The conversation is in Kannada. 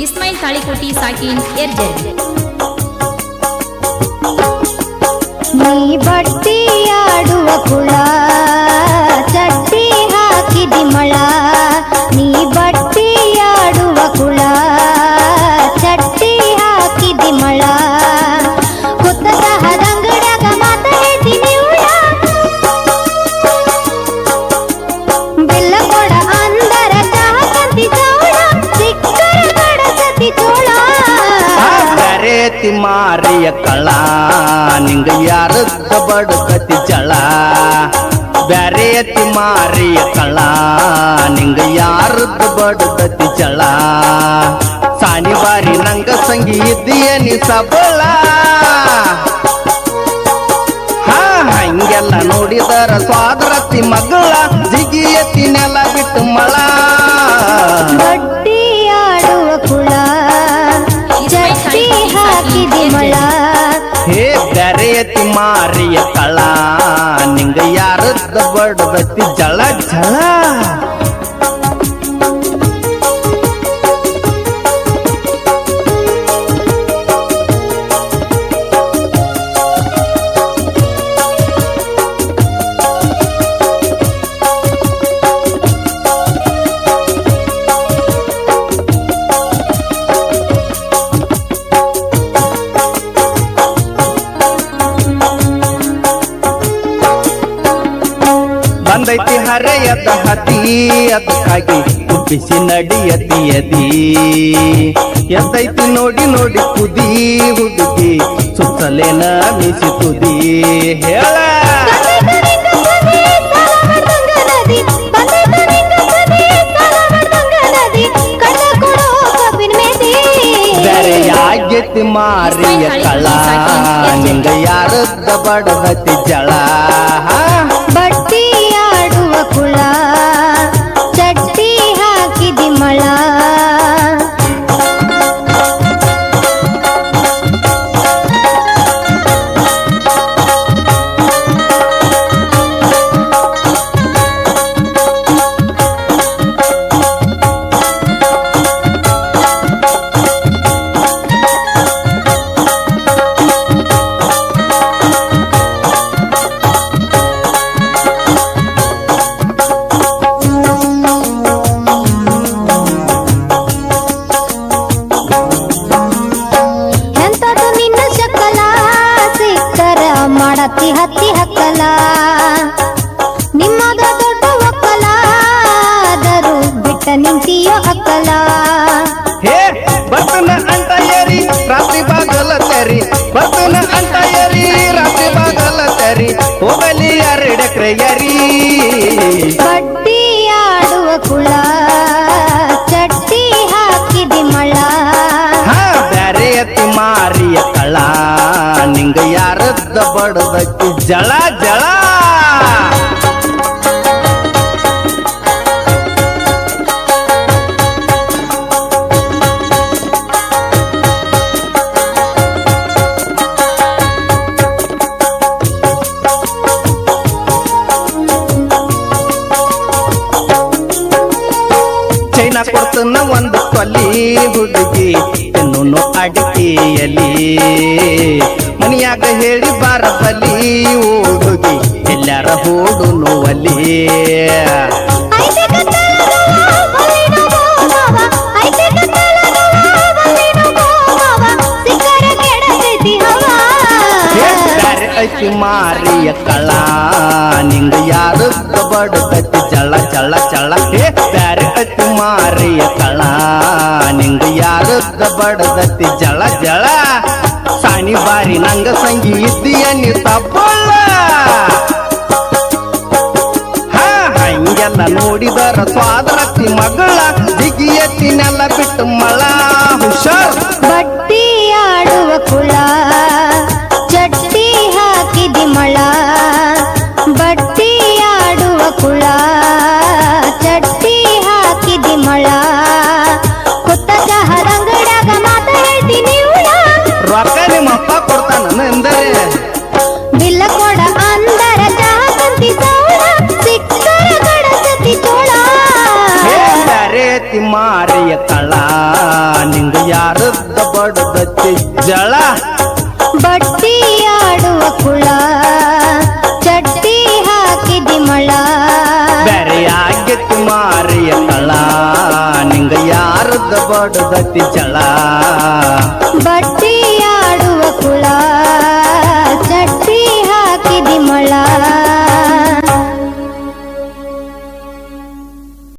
ಇಸ್ಮಾಯಿಲ್ ತಾಳಿಕೋಟಿ ಸಾಕಿನ್ ಎರ್ಜರಿ. ನೀ ಬಟ್ಟಿ ಆಡುವ ಕುಳ ಚಟ್ಟಿ ಹಾಕಿದಿ ಮಳ, ನೀ ಬಟ್ಟಿ ಆಡುವ ಕುಳ ಚಟ್ಟಿ ಹಾಕಿದಿ ಮಳ, ಕುತ್ತದ ಹದಂಗಡ್ಯಾಗ ಮಾತ ಹೇಳ್ತೀನಿ ಉಳ, ಬೆಲ್ಲ ಕೊಡ ಅಂದರ ಚಹ ಕಂತಿ ಚೌಳ, ಸಿಕ್ಕರ ಕಡಸತಿ ಚೋಳ. ಬ್ಯಾರೇತಿ ಮಾರಿಯ ಕಳ ನಿಂಗ ಯಾರದ್ದ ಬಡಕತಿ ಜಳ, ಬ್ಯಾರೇತಿ ಮಾರಿಯ ಕಳ ನಿಂಗ ಯಾರದ್ದ ಬಡಕತಿ ಜಳ, ಸಾನಿ ಬಾರಿ ನಂಗ ಸಂಗಿ ಇದ್ದೀಯ ನೀ ಸಬಳ, ಹಂಗೆಲ್ಲ ನೋಡಿದರ ಸ್ವಾದ್ರತಿ ಮಗಳ ಜಿಗಿಯತಿ ನೆಲ ಬಿಟ್ಟು ಮಳ. ಬಟ್ಟಿ ಆಡುವ ಕುಳ ಚಟ್ಟಿ ಹಾಕಿದಿ ಮಳ, ಹೇ ಬ್ಯಾರೇತಿ ಮಾರಿಯ ಕಳ ನಿಂಗ ಯಾರದ್ದ ಬಡದತಿ ಜಳ ಜಳ. ಬಂದೈತಿ ಹರೆಯದ ಹತಿ ಅದಕ್ಕಾಗಿ ಬಿಸಿ ನಡಿಯತಿ ಯದಿ, ಎತ್ತೈತಿ ನೋಡಿ ನೋಡಿ ಕುದಿ ಹುಡುಗಿ ಸುತ್ತಲೇನ ಮಿಸಿ ತುದಿ ಹೇಳ. ಬ್ಯಾರೆ ಯಾಗೆತಿ ಮಾರಿಯ ಕಳ ನಿಂಗ ಯಾರದ್ದ ಬಡದತಿ ಜಳ, ಬಟ್ಟಿ ಆಡುವ ಕುಳ ಚಟ್ಟಿ ಹಾಕಿದಿ ಮಳ. ಎಂತದು ನಿನ್ನ ಶಕಲ ಸಿಕ್ಕರ ಮಾಡತಿ ಹತ್ತಿ ಹಕ್ಕಲ, ನಿಮ್ಮದ ದೊಡ್ಡ ಒಕ್ಕಲ ಆದರೂ ಬಿಟ್ಟ ನಿಂತಿಯೋ ಅಕ್ಕಲ. ಹೇ ಬರ್ತನ ಅಂತ ಏರಿ ರಾತ್ರಿ ಬಾಗಲ ತೆರಿ, ಬರ್ತನ ಅಂತ ಏರಿ ರಾತ್ರಿ ಬಾಗಲ ತೆರಿ, ಹೋಗಲಿ ಎರಡೆಕ್ರೆ ಎರಿ. ಬಟ್ಟಿ ಆಡುವ ಕುಳ ಚಟ್ಟಿ ಹಾಕಿದಿ ಮಳ, ಬ್ಯಾರೇತಿ ಮಾರಿಯ ಕಳ ನಿಂಗ ಯಾರದ್ದ ಬಡದತಿ ಜಳ ಜಳ. ಚೈನಾ ಕೊಡ್ತನ ಒಂದು ತೊಲಿ ಹುಡುಗಿ ತಿನ್ನು ಅಡಿಕೆಯಲ್ಲಿ, ಮನಿಯಾಗ ಹೇಳಿ ಬಾರ ಬಲಿ ಹುಡುಗಿ ಎಲ್ಲಾರ ಹೋಡು ನೋವಲ್ಲಿ. ಬ್ಯಾರೆ ಐತಿ ಮಾರಿಯ ಕಳ ನಿಂಗ ಯಾರದ್ದ ಬಡದತಿ ಜಳ ಜಳ ಜಳ, ಹೇ ಬ್ಯಾರೆ ಐತಿ ಮಾರಿಯ ಕಳ ನಿಂಗ ಯಾರದ್ದ ಬಡದತಿ ಜಳ ಜಳ, ಸಾನಿ ಬಾರಿ ನಂಗ ಸಂಗಿ ಇದ್ದೀಯ ನೀ ಸಬಳ, ಹಂಗೆಲ್ಲ ನೋಡಿದರ ಸ್ವಾದ್ರತಿ ಮಗಳ ಜಿಗಿಯತಿ ನೆಲ ಬಿಟ್ಟು ಮಳ. ಹುಷಾರ್ ಬಟ್ಟಿ ಆಡುವ ಕುಳ ಚಟ್ಟಿ ಹಾಕಿದಿ ಮಳ, ಬಟ್ಟಿ ಆಡುವ ಕುಳ ಚಟ್ಟಿ ಹಾಕಿದಿ ಮಳ, ಕುತ್ತ ಚಹದಂಗಡ್ಯಾಗ ಮಾತ ಹೇಳ್ತೀನಿ ಉಳ, ರೊಕ್ಕ ನಿಮ್ಮಪ್ಪ ಕೊಡ್ತಾನ ಎಂದರೆ, ಬಿಲ್ಲ ಕೊಡ ಅಂದರ ಚಹ ಕಂತಿ ಚೌಳ, ಸಿಕ್ಕರ ಕಡಸತಿ ಚೋಳ. ಮಾರಿಯ ಕಳ ನಿಂಗ ಯಾರದ್ದ ಬಡದತಿ ಜಳ ಬಟ್ಟಿ ಆಡುವ ಕುಳ ಚಟ್ಟಿ ಹಾಕಿದಿ ಮಳ ಬ್ಯಾರೆಯಾಗಿತ್ತು ಮಾರಿಯ ಕಳ ನಿಂಗ ಯಾರದ್ದ ಬಡದತಿ ಜಳ ಬಟ್ಟಿ